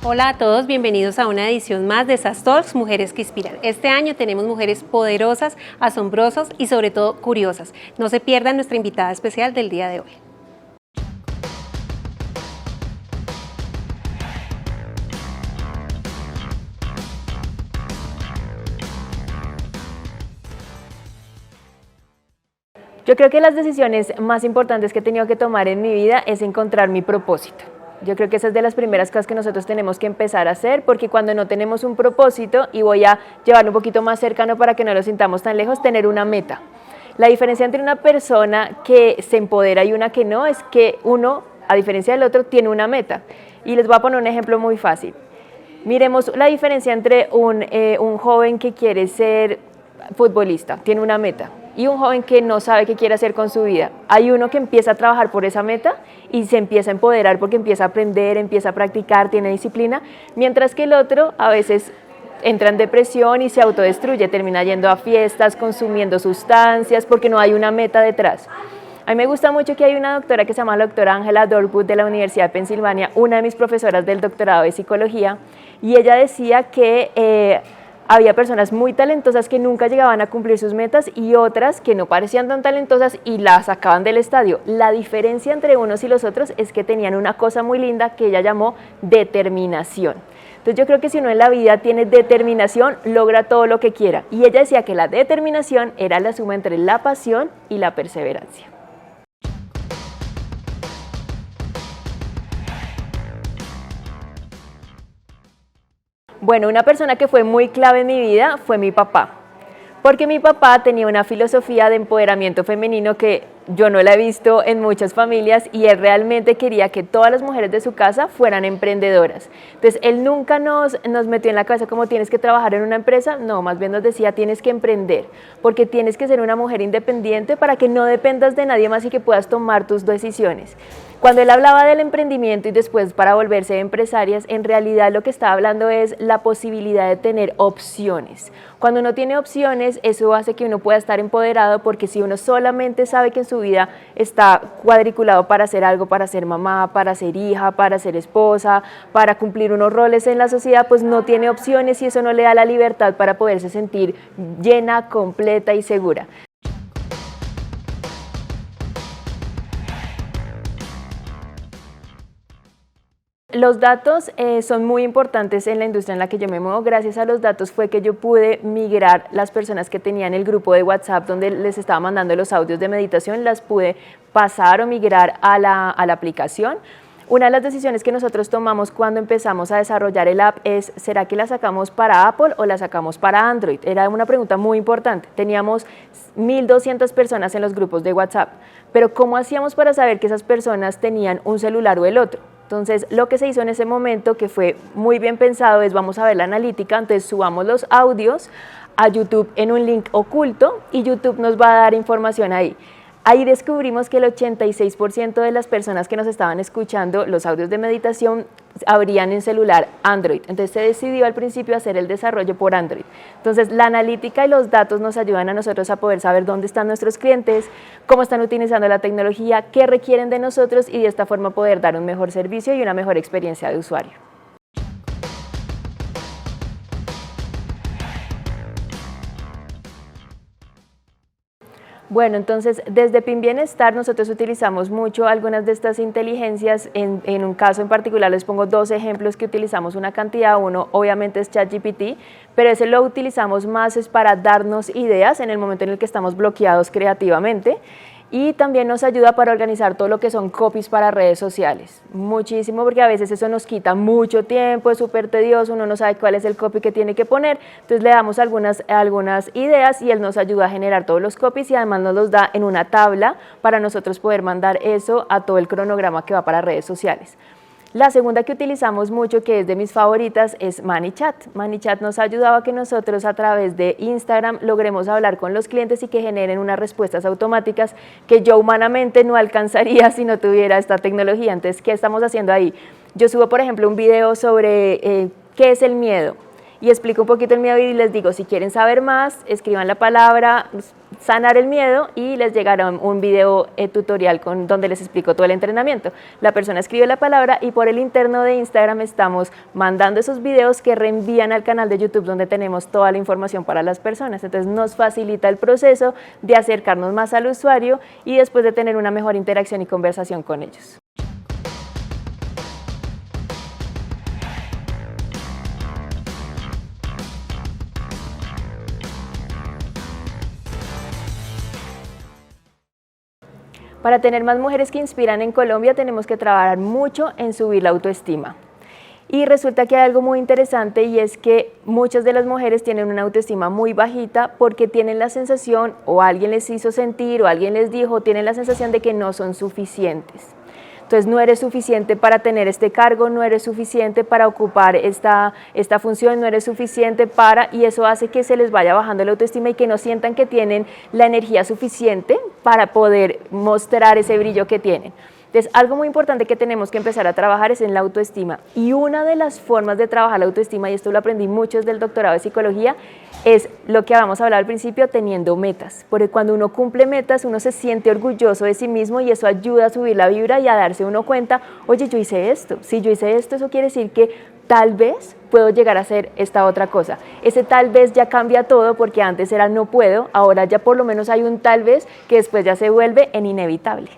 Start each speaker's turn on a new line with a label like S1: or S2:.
S1: Hola a todos, bienvenidos a una edición más de SAS Talks, Mujeres que Inspiran. Este año tenemos mujeres poderosas, asombrosas y sobre todo curiosas. No se pierdan nuestra invitada especial del día de hoy.
S2: Yo creo que las decisiones más importantes que he tenido que tomar en mi vida es encontrar mi propósito. Yo creo que esa es de las primeras cosas que nosotros tenemos que empezar a hacer, porque cuando no tenemos un propósito, y voy a llevarlo un poquito más cercano para que no lo sintamos tan lejos, tener una meta. La diferencia entre una persona que se empodera y una que no es que uno, a diferencia del otro, tiene una meta. Y les voy a poner un ejemplo muy fácil. Miremos la diferencia entre un joven que quiere ser futbolista, tiene una meta, y un joven que no sabe qué quiere hacer con su vida. Hay uno que empieza a trabajar por esa meta y se empieza a empoderar porque empieza a aprender, empieza a practicar, tiene disciplina, mientras que el otro a veces entra en depresión y se autodestruye, termina yendo a fiestas, consumiendo sustancias porque no hay una meta detrás. A mí me gusta mucho que hay una doctora que se llama la doctora Angela Dorwood de la Universidad de Pensilvania, una de mis profesoras del doctorado de psicología, y ella decía que había personas muy talentosas que nunca llegaban a cumplir sus metas y otras que no parecían tan talentosas y las sacaban del estadio. La diferencia entre unos y los otros es que tenían una cosa muy linda que ella llamó determinación. Entonces yo creo que si uno en la vida tiene determinación, logra todo lo que quiera. Y ella decía que la determinación era la suma entre la pasión y la perseverancia. Bueno, una persona que fue muy clave en mi vida fue mi papá, porque mi papá tenía una filosofía de empoderamiento femenino que yo no la he visto en muchas familias, y él realmente quería que todas las mujeres de su casa fueran emprendedoras. Entonces él nunca nos metió en la cabeza como tienes que trabajar en una empresa, no, más bien nos decía tienes que emprender, porque tienes que ser una mujer independiente para que no dependas de nadie más y que puedas tomar tus decisiones. Cuando él hablaba del emprendimiento y después para volverse empresarias, en realidad lo que estaba hablando es la posibilidad de tener opciones. Cuando uno tiene opciones, eso hace que uno pueda estar empoderado, porque si uno solamente sabe que en su vida está cuadriculado para hacer algo, para ser mamá, para ser hija, para ser esposa, para cumplir unos roles en la sociedad, pues no tiene opciones y eso no le da la libertad para poderse sentir llena, completa y segura. Los datos son muy importantes en la industria en la que yo me muevo. Gracias a los datos fue que yo pude migrar las personas que tenían el grupo de WhatsApp donde les estaba mandando los audios de meditación, las pude pasar o migrar a la aplicación. Una de las decisiones que nosotros tomamos cuando empezamos a desarrollar el app es, ¿será que la sacamos para Apple o la sacamos para Android? Era una pregunta muy importante. Teníamos 1.200 personas en los grupos de WhatsApp, pero ¿cómo hacíamos para saber que esas personas tenían un celular o el otro? Entonces, lo que se hizo en ese momento, que fue muy bien pensado, es vamos a ver la analítica, entonces subamos los audios a YouTube en un link oculto y YouTube nos va a dar información ahí. Ahí descubrimos que el 86% de las personas que nos estaban escuchando los audios de meditación abrían en celular Android. Entonces se decidió al principio hacer el desarrollo por Android. Entonces la analítica y los datos nos ayudan a nosotros a poder saber dónde están nuestros clientes, cómo están utilizando la tecnología, qué requieren de nosotros y de esta forma poder dar un mejor servicio y una mejor experiencia de usuario. Bueno, entonces desde PIN Bienestar nosotros utilizamos mucho algunas de estas inteligencias. En un caso en particular les pongo dos ejemplos que utilizamos una cantidad. Uno obviamente es ChatGPT, pero ese lo utilizamos más es para darnos ideas en el momento en el que estamos bloqueados creativamente. Y también nos ayuda para organizar todo lo que son copies para redes sociales, muchísimo, porque a veces eso nos quita mucho tiempo, es súper tedioso, uno no sabe cuál es el copy que tiene que poner, entonces le damos algunas ideas y él nos ayuda a generar todos los copies y además nos los da en una tabla para nosotros poder mandar eso a todo el cronograma que va para redes sociales. La segunda que utilizamos mucho, que es de mis favoritas, es ManyChat. ManyChat nos ha ayudado a que nosotros a través de Instagram logremos hablar con los clientes y que generen unas respuestas automáticas que yo humanamente no alcanzaría si no tuviera esta tecnología. Entonces, ¿qué estamos haciendo ahí? Yo subo, por ejemplo, un video sobre qué es el miedo. y explico un poquito el miedo y les digo, si quieren saber más, escriban la palabra sanar el miedo y les llegará un video tutorial donde les explico todo el entrenamiento. La persona escribe la palabra y por el interno de Instagram estamos mandando esos videos que reenvían al canal de YouTube donde tenemos toda la información para las personas. Entonces nos facilita el proceso de acercarnos más al usuario y después de tener una mejor interacción y conversación con ellos. Para tener más mujeres que inspiran en Colombia tenemos que trabajar mucho en subir la autoestima. Y resulta que hay algo muy interesante y es que muchas de las mujeres tienen una autoestima muy bajita porque tienen la sensación, o alguien les hizo sentir, o alguien les dijo, tienen la sensación de que no son suficientes. Entonces no eres suficiente para tener este cargo, no eres suficiente para ocupar esta función, no eres suficiente para, y eso hace que se les vaya bajando la autoestima y que no sientan que tienen la energía suficiente para poder mostrar ese brillo que tienen. Entonces, algo muy importante que tenemos que empezar a trabajar es en la autoestima. Y una de las formas de trabajar la autoestima, y esto lo aprendí mucho desde el doctorado de psicología, es lo que vamos a hablar al principio, teniendo metas. Porque cuando uno cumple metas, uno se siente orgulloso de sí mismo y eso ayuda a subir la vibra y a darse uno cuenta, oye, yo hice esto. Si yo hice esto, eso quiere decir que tal vez puedo llegar a hacer esta otra cosa. Ese tal vez ya cambia todo porque antes era no puedo, ahora ya por lo menos hay un tal vez que después ya se vuelve en inevitable.